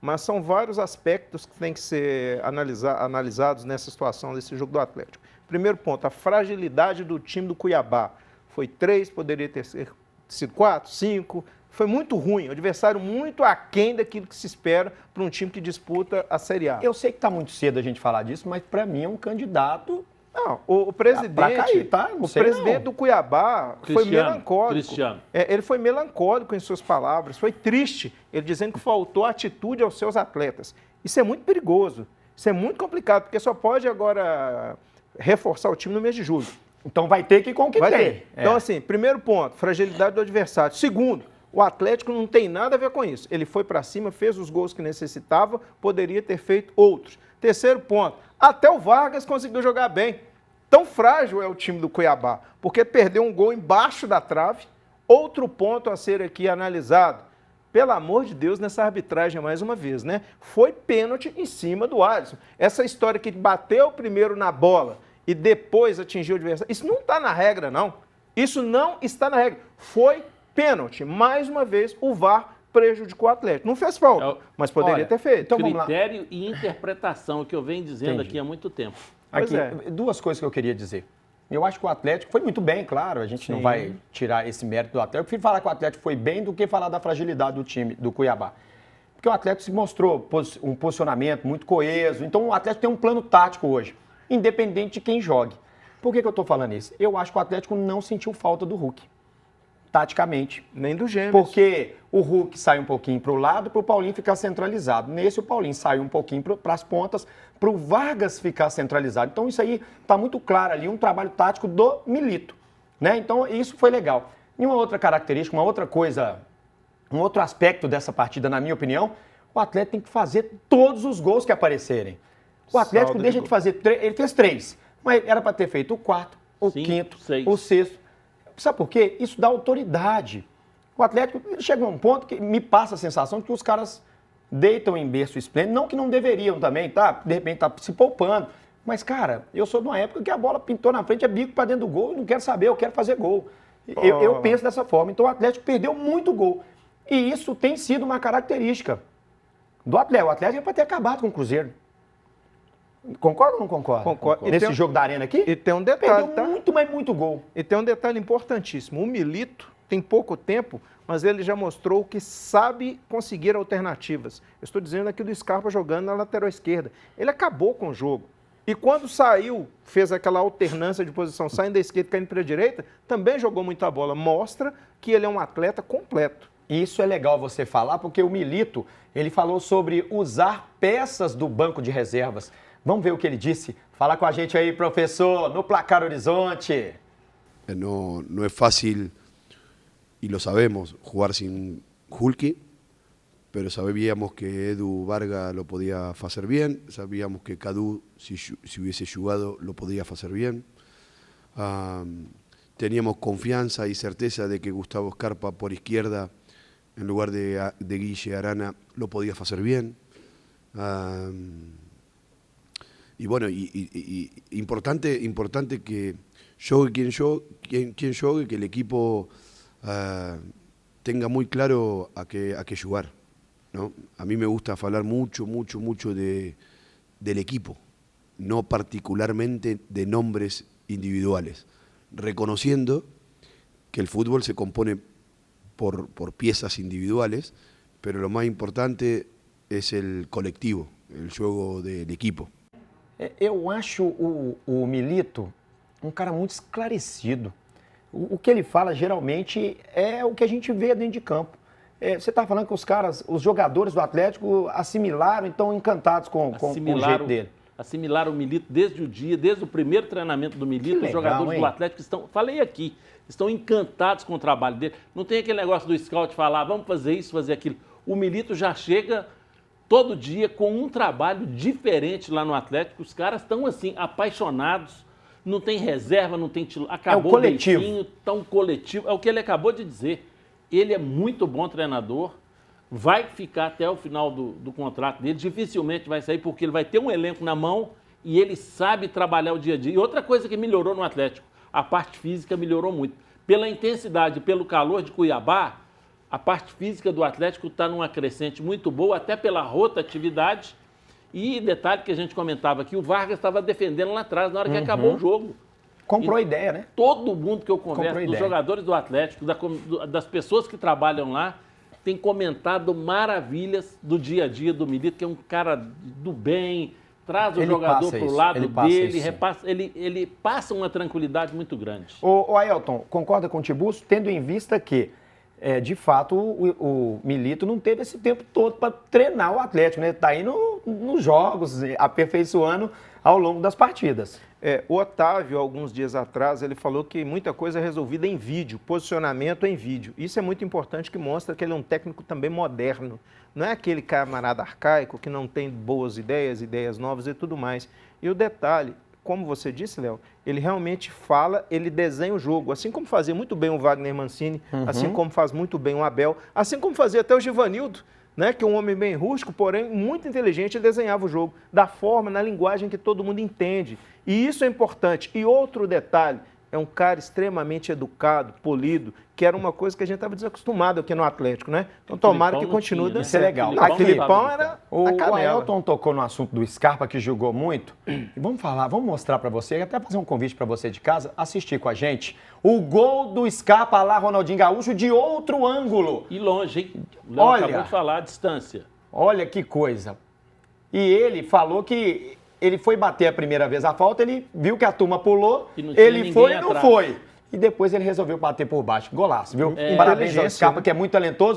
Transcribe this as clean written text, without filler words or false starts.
mas são vários aspectos que têm que ser analisados nessa situação desse jogo do Atlético. Primeiro ponto, a fragilidade do time do Cuiabá. Foi 3, poderia ter sido 4, 5. Foi muito ruim, o adversário muito aquém daquilo que se espera para um time que disputa a Série A. Eu sei que está muito cedo a gente falar disso, mas para mim é um candidato... Não, o presidente, cair, tá? o presidente do Cuiabá foi melancólico. Cristiano. Ele foi melancólico em suas palavras, foi triste, ele dizendo que faltou atitude aos seus atletas. Isso é muito perigoso, isso é muito complicado, porque só pode agora reforçar o time no mês de julho. Então vai ter que ir com o que tem. Então, assim, primeiro ponto, fragilidade do adversário. Segundo, o Atlético não tem nada a ver com isso. Ele foi para cima, fez os gols que necessitava, poderia ter feito outros. Terceiro ponto, até o Vargas conseguiu jogar bem. Tão frágil é o time do Cuiabá, porque perdeu um gol embaixo da trave. Outro ponto a ser aqui analisado. Pelo amor de Deus, nessa arbitragem mais uma vez, né? Foi pênalti em cima do Alisson. Essa história que bateu primeiro na bola e depois atingiu o adversário, isso não está na regra, não. Isso não está na regra. Foi pênalti. Mais uma vez, o VAR prejudicou o Atlético. Não fez falta, mas poderia ter feito. Então, critério e interpretação, que eu venho dizendo aqui há muito tempo. Aqui, duas coisas que eu queria dizer. Eu acho que o Atlético foi muito bem, claro, a gente não vai tirar esse mérito do Atlético. Eu prefiro falar que o Atlético foi bem do que falar da fragilidade do time, do Cuiabá. Porque o Atlético se mostrou um posicionamento muito coeso. Então, o Atlético tem um plano tático hoje, independente de quem jogue. Por que eu estou falando isso? Eu acho que o Atlético não sentiu falta do Hulk, taticamente. Nem do Gêmeos. Porque o Hulk sai um pouquinho para o lado para o Paulinho ficar centralizado. Nesse, o Paulinho sai um pouquinho para as pontas para o Vargas ficar centralizado. Então, isso aí está muito claro ali, um trabalho tático do Milito, né? Então, isso foi legal. E uma outra característica, uma outra coisa, um outro aspecto dessa partida, na minha opinião, o Atlético tem que fazer todos os gols que aparecerem. O Atlético deixa de fazer 3, ele fez 3, mas era para ter feito o 4, o 5º, o 6º. Sabe por quê? Isso dá autoridade. O Atlético chega a um ponto que me passa a sensação de que os caras deitam em berço esplêndido, não que não deveriam também, tá? De repente tá se poupando. Mas, cara, eu sou de uma época que a bola pintou na frente, é bico para dentro do gol, eu não quero saber, eu quero fazer gol. Eu penso dessa forma. Então o Atlético perdeu muito gol. E isso tem sido uma característica do Atlético. O Atlético é para ter acabado com o Cruzeiro. Concorda ou não concorda? Concordo. Nesse jogo da Arena aqui? E tem um detalhe, perdeu muito, mas muito gol. E tem um detalhe importantíssimo. O Milito tem pouco tempo, mas ele já mostrou que sabe conseguir alternativas. Eu estou dizendo aqui do Scarpa jogando na lateral esquerda. Ele acabou com o jogo. E quando saiu, fez aquela alternância de posição, saindo da esquerda e caindo para a direita, também jogou muita bola. Mostra que ele é um atleta completo. Isso é legal você falar, porque o Milito, ele falou sobre usar peças do banco de reservas. Vamos ver o que ele disse. Fala com a gente aí, professor, no Placar Horizonte. No es fácil, y lo sabemos, jugar sin Hulk, pero sabíamos que Edu Vargas lo podía hacer bien, sabíamos que Cadu, si hubiese jugado, lo podía hacer bien. Teníamos confianza y certeza de que Gustavo Scarpa por izquierda, en lugar de Guille Arana, lo podía hacer bien. Y bueno, importante que juegue quien juegue, que el equipo tenga muy claro a qué jugar, ¿no? A mí me gusta hablar mucho del equipo, no particularmente de nombres individuales, reconociendo que el fútbol se compone por piezas individuales, pero lo más importante es el colectivo, el juego del equipo. Eu acho o Milito um cara muito esclarecido. O que ele fala geralmente é o que a gente vê dentro de campo. Você está falando que os jogadores do Atlético assimilaram, então encantados com o jeito dele. Assimilaram o Milito desde o primeiro treinamento do Milito. Legal, os jogadores do Atlético estão encantados com o trabalho dele. Não tem aquele negócio do scout falar, vamos fazer isso, fazer aquilo. O Milito já chega todo dia com um trabalho diferente lá no Atlético. Os caras estão assim, apaixonados, não tem reserva, não tem... Acabou o coletivo. Beicinho, tão coletivo. É o que ele acabou de dizer. Ele é muito bom treinador, vai ficar até o final do contrato dele, dificilmente vai sair, porque ele vai ter um elenco na mão e ele sabe trabalhar o dia a dia. E outra coisa que melhorou no Atlético, a parte física melhorou muito. Pela intensidade, pelo calor de Cuiabá, A parte física do Atlético está numa crescente muito boa, até pela rotatividade. E detalhe que a gente comentava aqui, o Vargas estava defendendo lá atrás na hora que acabou o jogo. Comprou a ideia, né? Todo mundo que eu converso, dos jogadores do Atlético, das pessoas que trabalham lá, tem comentado maravilhas do dia a dia do Milito, que é um cara do bem, traz o jogador para o lado dele, ele passa uma tranquilidade muito grande. O Ailton, concorda com o Tiburcio, tendo em vista que, de fato, o Milito não teve esse tempo todo para treinar o Atlético, né? Está indo nos jogos, aperfeiçoando ao longo das partidas. O Otávio, alguns dias atrás, ele falou que muita coisa é resolvida em vídeo, posicionamento em vídeo. Isso é muito importante, que mostra que ele é um técnico também moderno. Não é aquele camarada arcaico que não tem boas ideias, ideias novas e tudo mais. E o detalhe, como você disse, Léo, ele realmente fala, ele desenha o jogo. Assim como fazia muito bem o Wagner Mancini, assim como faz muito bem o Abel, assim como fazia até o Givanildo, né, que é um homem bem rústico, porém muito inteligente, ele desenhava o jogo da forma, na linguagem que todo mundo entende. E isso é importante. E outro detalhe, é um cara extremamente educado, polido, que era uma coisa que a gente estava desacostumado aqui no Atlético, né? Então tomara que continue dando Isso é legal. A Filipão era o a canela. Ailton tocou no assunto do Scarpa, que jogou muito. E vamos mostrar para você, até fazer um convite para você de casa, assistir com a gente. O gol do Scarpa lá, Ronaldinho Gaúcho, de outro ângulo. E longe, hein? O Léo acabou de falar a distância. Olha que coisa. E ele falou que ele foi bater a primeira vez a falta, ele viu que a turma pulou, ele foi e não foi. E depois ele resolveu bater por baixo. Golaço, viu? Parabéns ao Scarpa, que é muito talentoso.